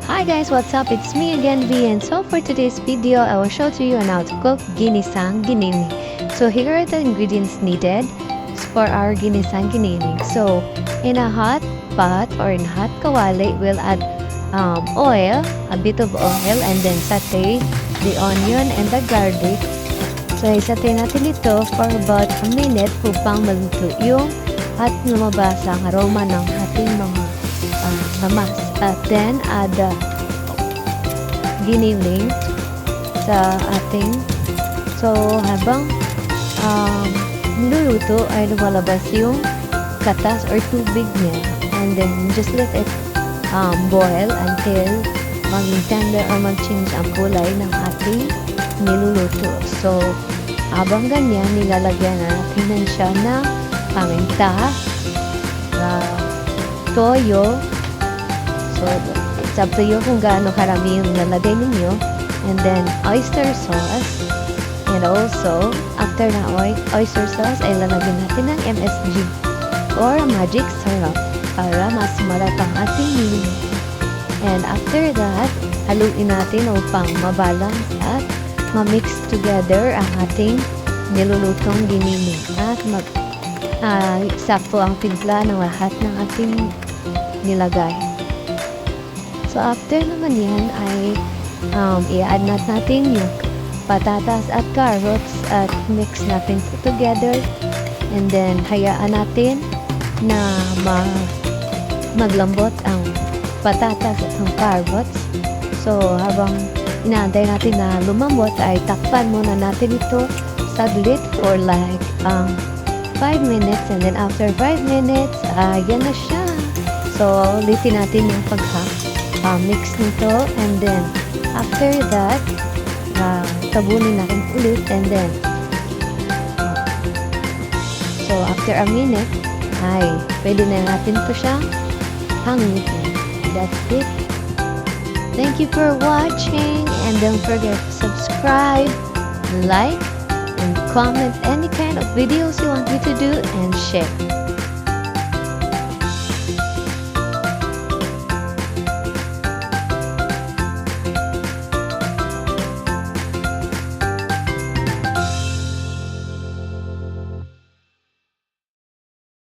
Hi guys, what's up? It's me again, V, and so for today's video, I will show to you on how to cook ginisang ginini. So here are the ingredients needed for our ginisang ginini. So in a hot pot or in hot kawali, we'll add oil, a bit of oil, and then saute the onion and the garlic. So isaute natin ito for about a minute upang maluto yung at lumabas ang aroma ng ating mga lamas. At then add giniling sa ating, so habang niluluto ay lumalabas yung katas or tubig niya, and then just let it boil until maging tender or mag-change ang kulay ng ating niluluto. So habang ganyan, nilalagyan natin siya ng paminta, toyo. So it's up to you kung gaano karami yung lalagay ninyo. And then oyster sauce. And also, after na oyster sauce, ay lalagyan natin ng MSG or magic syrup para mas malat ang ating niluluto. And after that, haluin natin upang mabalance at ma-mix together ang ating nilulutong ginini. At sakto ang timpla ng lahat ng ating nilagay. So after naman yan ay i-add natin yung patatas at carrots at mix natin together, and then hayaan natin na maglambot ang patatas at ang carrots. So habang inaantay natin na lumambot ay takpan muna natin ito saglit for like 5 minutes, and then after 5 minutes yan na siya. So ulitin natin yung mix nito, and then after that tabunin natin ulit, and then so after a minute ay pwede na natin ito siyang hangutin. That's it. Thank you for watching, and don't forget to subscribe, like, and comment any kind of videos you want me to do, and share.